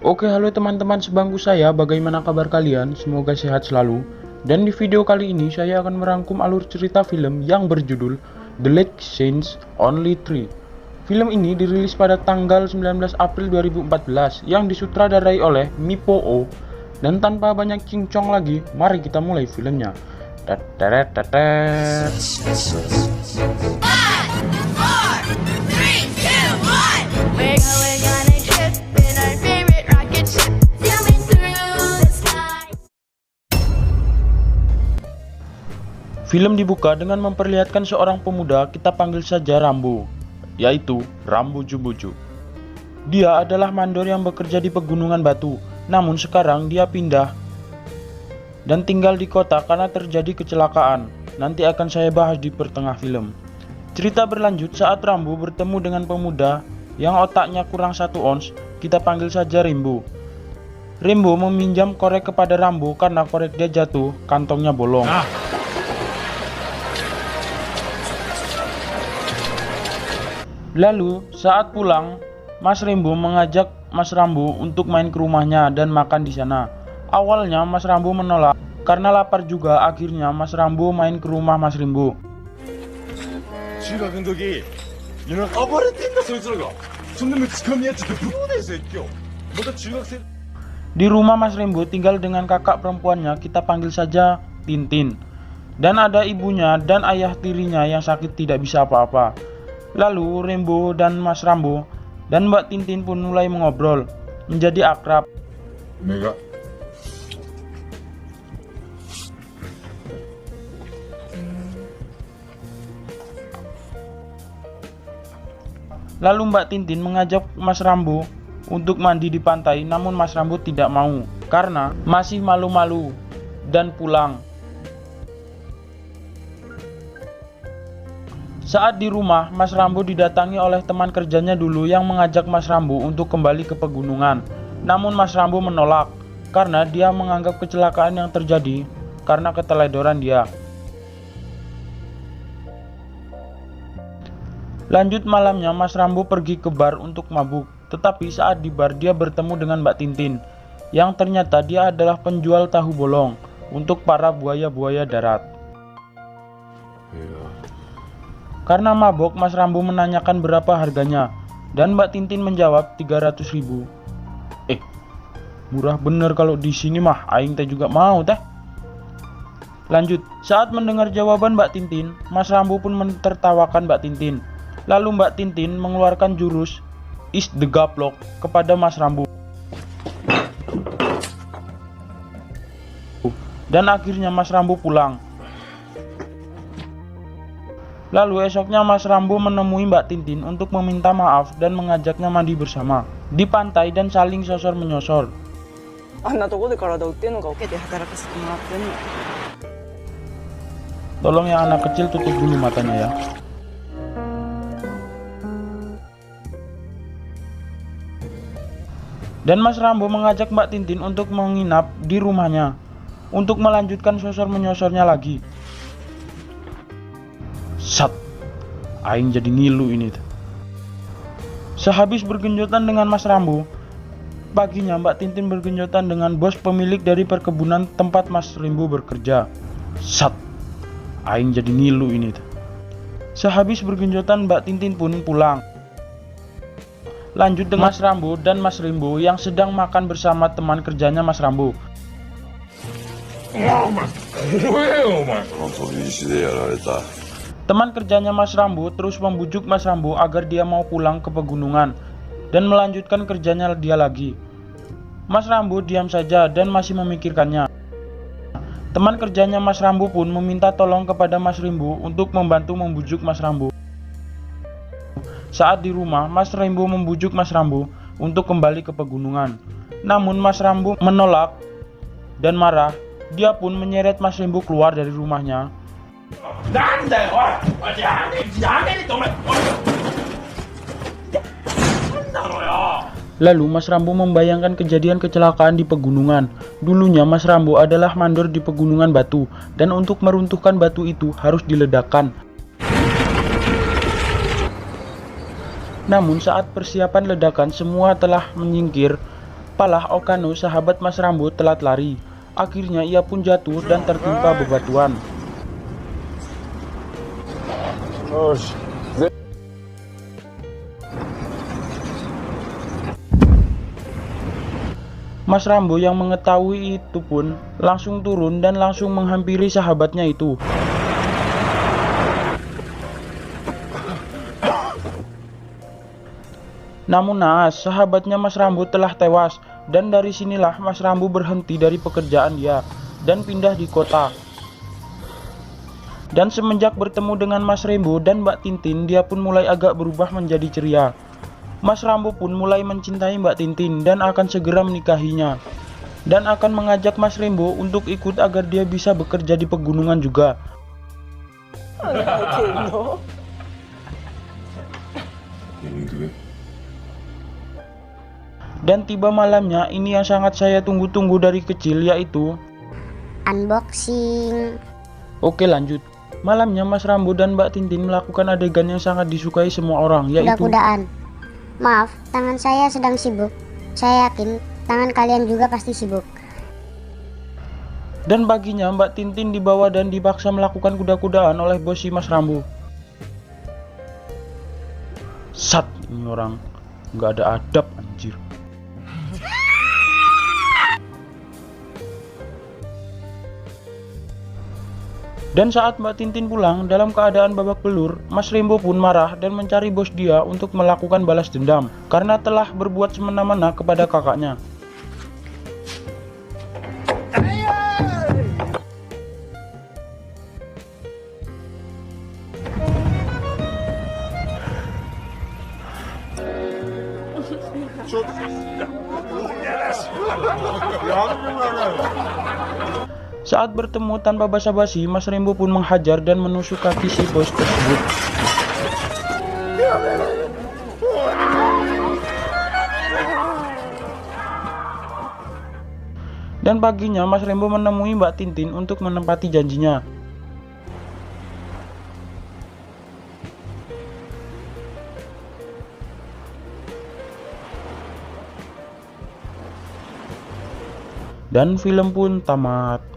Oke, halo teman-teman sebangku saya, bagaimana kabar kalian? Semoga sehat selalu. Dan di video kali ini saya akan merangkum alur cerita film yang berjudul The Late Saints Only 3. Film ini dirilis pada tanggal 19 April 2014 yang disutradarai oleh Mi-po-oh. Dan tanpa banyak cincong lagi, mari kita mulai filmnya. Film dibuka dengan memperlihatkan seorang pemuda, kita panggil saja Rambo, yaitu Rambo Jumbojo. Dia adalah mandor yang bekerja di pegunungan batu, namun sekarang dia pindah dan tinggal di kota karena terjadi kecelakaan. Nanti akan saya bahas di pertengah film. Cerita berlanjut saat Rambo bertemu dengan pemuda yang otaknya kurang 1 ons, kita panggil saja Rembo. Rembo meminjam korek kepada Rambo karena korek dia jatuh, kantongnya bolong. Lalu saat pulang, Mas Rembo mengajak Mas Rambo untuk main ke rumahnya dan makan di sana. Awalnya Mas Rambo menolak karena lapar juga. Akhirnya Mas Rambo main ke rumah Mas Rembo. Di rumah Mas Rembo tinggal dengan kakak perempuannya, kita panggil saja Tintin. Dan ada ibunya dan ayah tirinya yang sakit tidak bisa apa-apa. Lalu Rembo dan Mas Rambo dan Mbak Tintin pun mulai mengobrol, menjadi akrab. Lalu Mbak Tintin mengajak Mas Rambo untuk mandi di pantai, namun Mas Rambo tidak mau karena masih malu-malu dan pulang. Saat di rumah, Mas Rambo didatangi oleh teman kerjanya dulu yang mengajak Mas Rambo untuk kembali ke pegunungan. Namun Mas Rambo menolak karena dia menganggap kecelakaan yang terjadi karena keteledoran dia. Lanjut malamnya, Mas Rambo pergi ke bar untuk mabuk. Tetapi saat di bar dia bertemu dengan Mbak Tintin, yang ternyata dia adalah penjual tahu bolong untuk para buaya-buaya darat. Karena mabok, Mas Rambo menanyakan berapa harganya, dan Mbak Tintin menjawab 300.000. Murah bener kalau di sini mah, aing teh juga mau teh. Lanjut, saat mendengar jawaban Mbak Tintin, Mas Rambo pun mentertawakan Mbak Tintin. Lalu Mbak Tintin mengeluarkan jurus Is the Gaplok kepada Mas Rambo. Dan akhirnya Mas Rambo pulang. Lalu esoknya Mas Rambo menemui Mbak Tintin untuk meminta maaf dan mengajaknya mandi bersama di pantai dan saling sosor menyosor. Tolong yang anak kecil tutup dulu matanya ya. Dan Mas Rambo mengajak Mbak Tintin untuk menginap di rumahnya untuk melanjutkan sosor menyosornya lagi. Aing jadi ngilu ini. Sehabis bergenjotan dengan Mas Rambo, paginya Mbak Tintin bergenjotan dengan bos pemilik dari perkebunan tempat Mas Rambo bekerja. Aing jadi ngilu ini. Sehabis bergenjotan, Mbak Tintin pun pulang. Lanjut dengan Mas Rambo dan Mas Rembo yang sedang makan bersama teman kerjanya Mas Rambo. Teman kerjanya Mas Rambo terus membujuk Mas Rambo agar dia mau pulang ke pegunungan dan melanjutkan kerjanya dia lagi. Mas Rambo diam saja dan masih memikirkannya. Teman kerjanya Mas Rambo pun meminta tolong kepada Mas Rembo untuk membantu membujuk Mas Rambo. Saat di rumah, Mas Rembo membujuk Mas Rambo untuk kembali ke pegunungan. Namun Mas Rambo menolak dan marah. Dia pun menyeret Mas Rembo keluar dari rumahnya. Lalu Mas Rambo membayangkan kejadian kecelakaan di pegunungan. Dulunya Mas Rambo adalah mandor di pegunungan batu, dan untuk meruntuhkan batu itu harus diledakkan. Namun saat persiapan ledakan semua telah menyingkir, Palah Okano, sahabat Mas Rambo, telat lari. Akhirnya ia pun jatuh dan tertimpa bebatuan. Mas Rambo yang mengetahui itu pun langsung turun dan langsung menghampiri sahabatnya itu. Namun naas, sahabatnya Mas Rambo telah tewas, dan dari sinilah Mas Rambo berhenti dari pekerjaan dia dan pindah di kota. Dan semenjak bertemu dengan Mas Rambo dan Mbak Tintin, dia pun mulai agak berubah menjadi ceria. Mas Rambo pun mulai mencintai Mbak Tintin dan akan segera menikahinya. Dan akan mengajak Mas Rambo untuk ikut agar dia bisa bekerja di pegunungan juga. Dan tiba malamnya, ini yang sangat saya tunggu-tunggu dari kecil, yaitu unboxing. Oke, lanjut. Malamnya Mas Rambo dan Mbak Tintin melakukan adegan yang sangat disukai semua orang, yaitu kuda-kudaan. Maaf, tangan saya sedang sibuk. Saya yakin tangan kalian juga pasti sibuk. Dan paginya Mbak Tintin dibawa dan dipaksa melakukan kuda-kudaan oleh bos si Mas Rambo. Sat, ini orang nggak ada adab anjir. Dan saat Mbak Tintin pulang dalam keadaan babak belur, Mas Rambo pun marah dan mencari bos dia untuk melakukan balas dendam karena telah berbuat semena-mena kepada kakaknya. Saat bertemu tanpa basa-basi, Mas Rambo pun menghajar dan menusuk kaki si bos tersebut. Dan paginya Mas Rambo menemui Mbak Tintin untuk menepati janjinya. Dan film pun tamat.